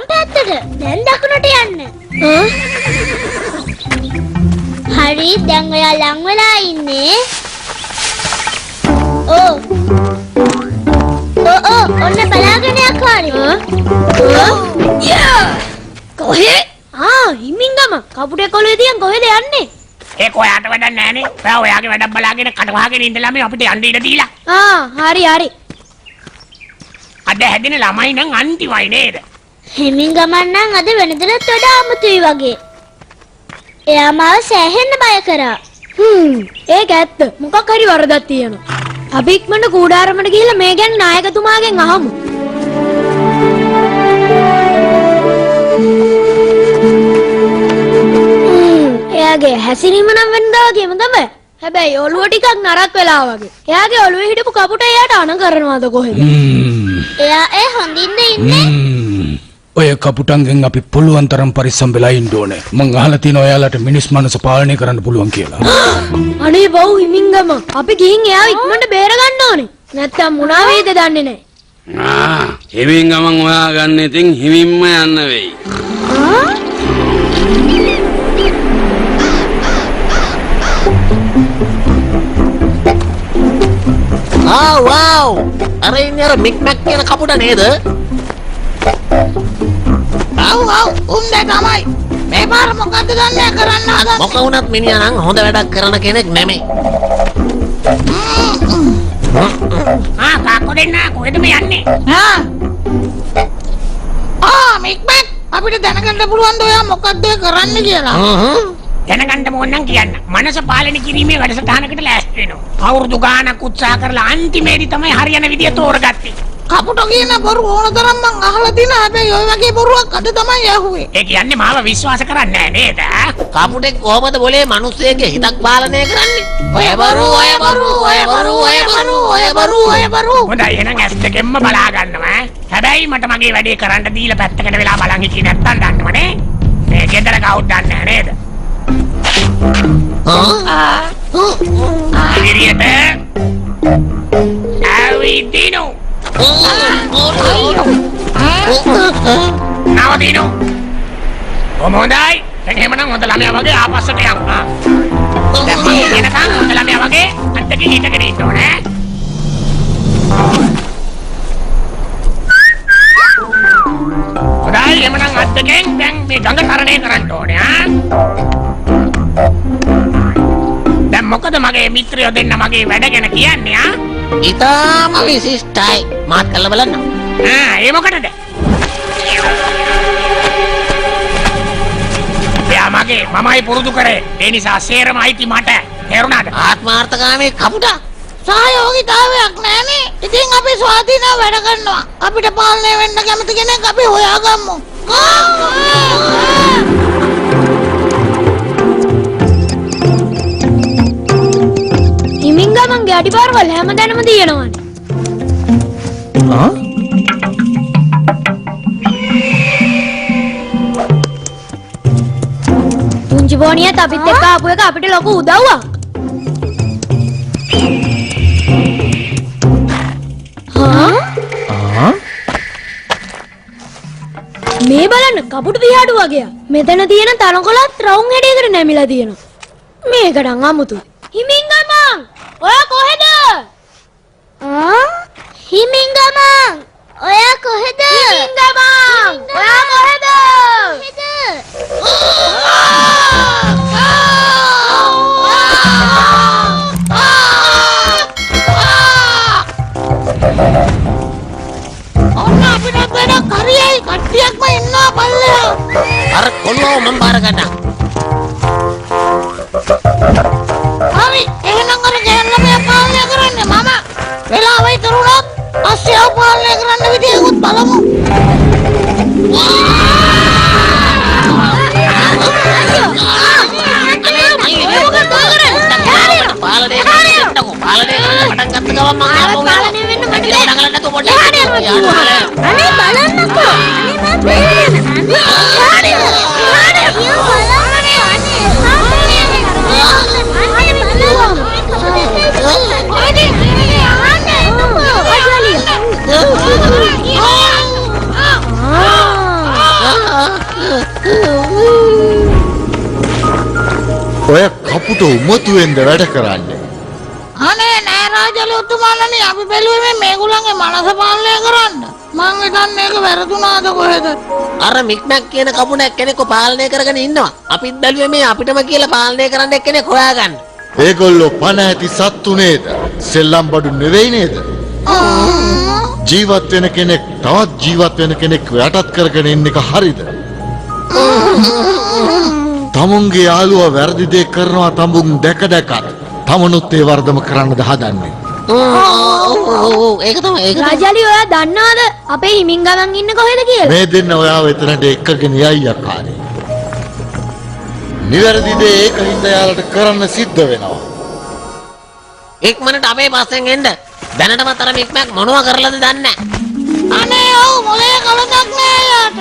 පැත්තට දැන් දකුණට යන්න. හරි දැන් ඔයා ලං වෙලා ඉන්නේ. ඔන්න බලාගෙන යකාරි. කොහේ? හිමින්ගම කපුටේ කොළුවේ තියන් කොහෙද යන්නේ? ඒක ඔයාට වැඩක් නැහනේ. ඔයා ඔයාගේ වැඩක් බලාගෙන කඩ වහගෙන ඉඳලා මේ අපිට යන්න ඉඩ දීලා. හරි. අද හැදෙන ළමයි නම් අන්තිමයි නේද? හිමින්ගම නම් අද වෙනදටත් වඩා අමුතුයි වගේ. එයා මාව සෑහෙන්න බය කරා. ඒක ඇත්ත. මොකක් හරි වරදක් තියෙනවා. අපි ඉක්මනට කූඩාරමට ගිහිල්ලා මේ ගැන නායකතුමාගෙන් අහමු. එයාගේ හැසිරීම නම් වෙනදා වගේම තමයි. හැබැයි ඔළුව ටිකක් නරක් වෙලා වගේ. එයාගේ ඔළුවේ හිටපු කපුට එයාට අණ කරනවද කොහෙද? එයා හොඳින්ද ඉන්නේ? ඔය කපුටන්ගෙන් අපි පුළුවන් තරම් පරිස්සම් වෙලා ඉන්න ඕනේ. මං අහලා තියෙනවා ඔයාලට මිනිස් මනස පාලනය කරන්න පුළුවන් කියලා. අනේ බව් හිමින්ගම අපි ගිහින් එයාව ඉක්මනට බේර ගන්න ඕනේ. නැත්තම් මොනවා වෙයිද දන්නේ නැහැ. හිමින්ගමන් ඔයා ගන්න ඉතින් හිමින්ම යන්න වෙයි. වව් අර ඉන්නේ අර මික්මැක් කියන කපුට නේද? උන්ද තමයි. මේ පාර මොකද්ද දන්නේ කරන්න හදන්නේ? මොක වුණත් මිනිහා නම් හොඳ වැඩක් කරන කෙනෙක් නෙමෙයි. කාකෝ දෙන්න කොහෙද මේ යන්නේ? මික්මැක් අපිට දැනගන්න පුළුවන්ද ඔයා මොකද්ද කරන්න කියලා? දැනගන්න ඕන නම් කියන්න. මනස පාලනය කිරීමේ වැඩසටහනකට ලෑස්ති වෙනවා. අවුරුදු ගාණක් උත්සාහ කරලා අන්තිමේදී තමයි හරියන විදිය තෝරගත්තේ. කපුට කියන බොරු ඕන තරම් මං අහලා තියෙනවා. හැබැයි ඔය වගේ බොරුවක් අද තමයි ඇහුවේ. ඒ කියන්නේ මාව විශ්වාස කරන්නේ නැහැ නේද? කපුටෙක් කොහමද બોලේ මිනිස්සෙගේ හිතක් පාලනය කරන්නේ? ඔය බරු. හොඳයි එහෙනම් ඇස් දෙකෙන්ම බලා ගන්නවා. හැබැයි මට මගේ වැඩේ කරන්න දීලා පැත්තකට වෙලා බලන් හිටියේ නැත්තම් දන්නවනේ. මේ ගෙදර කවුද දන්නේ නැහැ නේද? Idiot! Dino! Now Dino! Omondai, දැන් එහෙමනම් හොඳ ළමයා වගේ ආපස්සට යන්න. දැන් මම එනකන් හොඳ ළමයා වගේ අන්තකින් හිටගෙන ඉන්න ඕනේ. හොඳයි එහෙමනම් අන්තකින් දැන් මේ ගඟ තරණය කරන්න ඕනේ දැන් මොකද මගේ මිත්‍රයෝ දෙන්න මගේ වැඩ ගැන කියන්නේ ඉතාම විශිෂ්ටයි. මාත් කළා බලන්න. ඒ මොකටද? එයා මගේ මමයි පුරුදු කරේ. ඒ නිසා සේරම අයිති මට. තේරුණාද? ආත්මාර්ථකාමී කපුටා. සහයෝගීතාවයක් නැනේ. ඉතින් අපි ස්වාධීනව වැඩ කරනවා. අපිට පාලනය වෙන්න කැමති කෙනෙක් අපි හොයාගමු. හිමින්ගමන්ගේ අඩිපාරවල් හැමදැනම තියෙනවනේ. පුංචි බෝනියත් අපිත් එක්ක ආපු එක අපිට ලොකු උදව්වක්. මේ බලන්න කපුටු දිහාඩු වගේ. මෙතන තියෙන තනකොළත් රවුම් හැඩයකට නැමිලා තියෙනවා. මේක නම් අමුතුයි. හිමින්ගමන් ඔයා කොහෙද? හිමින්ගමන් ඔයා කොහෙද? හිමින්ගමන් ඔයා කොහෙද? ඔන්න අපිට වැඩක් හරියයි. කට්ටියක්ම ඉන්නවා පල්ලෙහා. අර කොල්ලෝ මම බාර ගන්නම්. හරි එහෙනම් අර ගෑනලා පාලනය කරන්න මම වෙලාව ඉතුරුනොත් පස්සේ ආව පාලනය කරන්න විදියකුත් බලමු. පාලනය කරන්න පටන් ගත්ත ගමන් මම ආපහු පාලනය වෙන්න මට නගලන්න නැතුව පොඩ්ඩක් අනේ බලන්නකෝ. Oh, ඔය කපුට උමතුවෙන්ද වැඩ කරන්නේ? අනේ නෑ රාජලෝතුමාලනේ අපි බැලුවේ මේගොල්ලන්ගේ මනස පාලනය කරන්න. මං හිතන්නේ ඒක වැරදුනාද කොහෙද? අර මික්මැක් කියන කපුණක් කෙනෙක්ව පාලනය කරගෙන ඉන්නවා. අපිත් බැලුවේ මේ අපිටම කියලා පාලනය කරන්න එක්කෙනෙක් හොයාගන්න. ඒගොල්ලෝ පණ ඇති සත්තු නේද? සෙල්ලම් බඩු නෙවෙයි නේද? ජීවත් වෙන කෙනෙක් තවත් ජීවත් වෙන කෙනෙක් යටත් කරගෙන ඉන්න එක හරිද? තමුන්ගේ යාළුවා වැරදි දේ කරනවා තමුන් දැක දැකත් තමනුත් ඒ වර්ධම කරන්නද හදන්නේ? ඒක තමයි ඒක. රාජාලි ඔයා දන්නවද අපේ හිමින් ගමන් ඉන්න කොහෙද කියලා? මේ දෙන්න ඔයාව එතනට එක්කගෙන යයි යකාරේ. නිවැරදි දේ ඒකින්ද යාලට කරන්න සිද්ධ වෙනවා. ඉක්මනට අපේ පස්සෙන් එන්න. දැනටමත් අර මික්මැක් මොනවා කරලාද දන්නේ නැහැ. අනේ ඔව් මොලේ කලදක් නෑ යාට.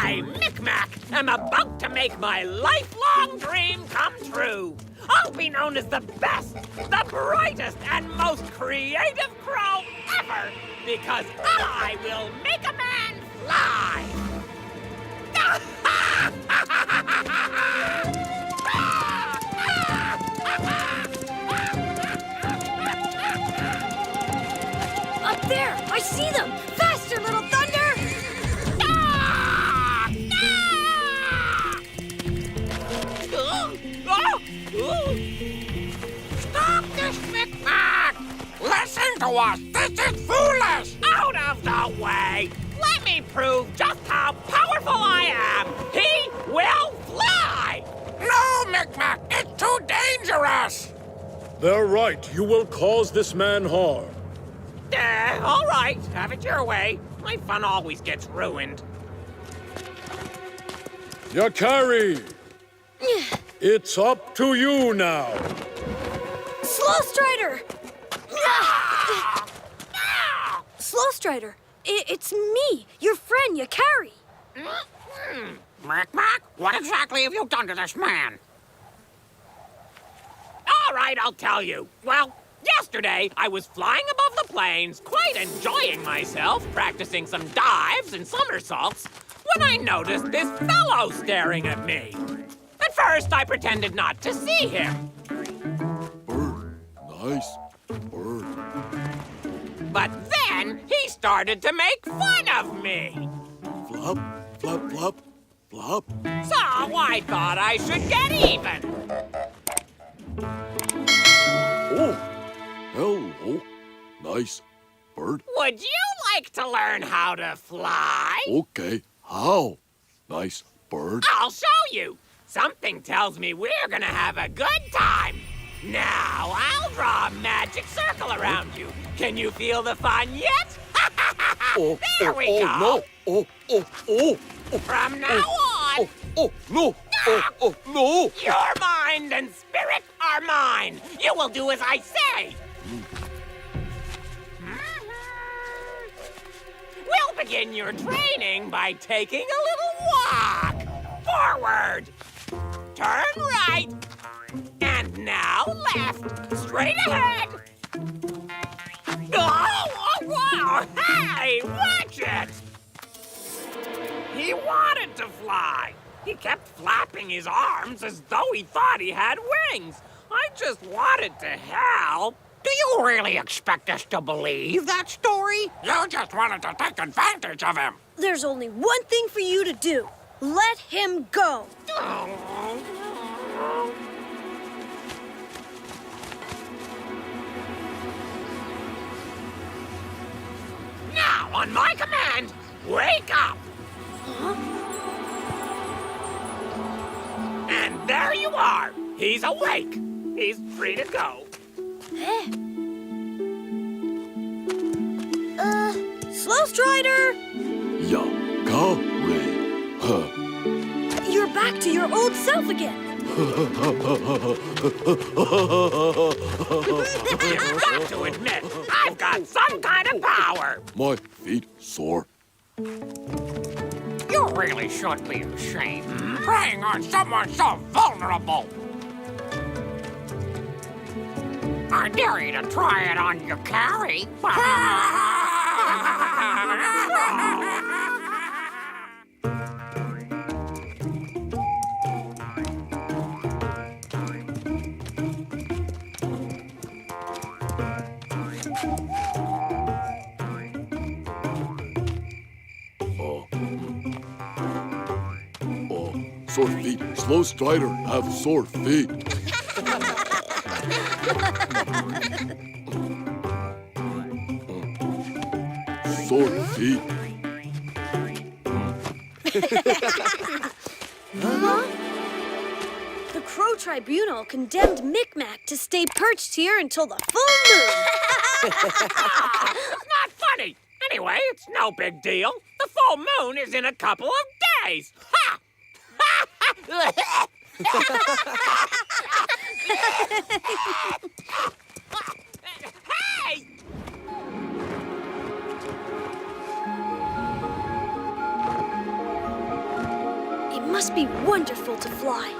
I, Micmac, am about to make my lifelong dream come true. I'll be known as the best, the brightest, and most creative crow ever, because I will make a man fly. Up there! I see them! Faster, little thunder! Stop this, Micmac! Listen to us! This is foolish! Out of the way! Let me prove just how powerful I am! He will fly! No, Micmac! It's too dangerous! They're right. You will cause this man harm. All right. Have it your way. My fun always gets ruined. Yakari! It's up to you now. Slow Strider! Slow Strider! It's me, your friend, Yakari. Micmac, what exactly have you done to this man? All right, I'll tell you. Well, yesterday I was flying above the plains, quite enjoying myself, practicing some dives and somersaults, when I noticed this fellow staring at me. At first, I pretended not to see him. Bird. Nice. Bird. But then he started to make fun of me. Flop, flop, flop, flop. So I thought I should get even. Oh. Hello. Nice. Bird. Would you like to learn how to fly? Okay. How? Nice. Bird. I'll show you. Something tells me we're gonna have a good time. Now I'll draw a magic circle around you. Can you feel the fun yet? There we go. No. Oh. From now on, No. No. your mind and spirit are mine. You will do as I say. We'll begin your training by taking a little walk. Forward. Turn right. And now left. Straight ahead. Oh, wow. Hey, watch it. He wanted to fly. He kept flapping his arms as though he thought he had wings. I just wanted to help. Do you really expect us to believe that story? You just wanted to take advantage of him. There's only one thing for you to do. Let him go. Now, on my command, wake up! And there you are. He's awake. He's free to go. Slow Strider! Yakari. Huh. You're back to your old self again. You've got to admit, I've got some kind of power. My feet sore. You really should be ashamed. Preying on someone so vulnerable. I dare you to try it on your carry. Sore feet. Slow strider have sore feet. Sore feet. The Crow Tribunal condemned Micmac to stay perched here until the full moon. Not funny. Anyway, it's no big deal. The full moon is in a couple of days. Ha! Hey! It must be wonderful to fly.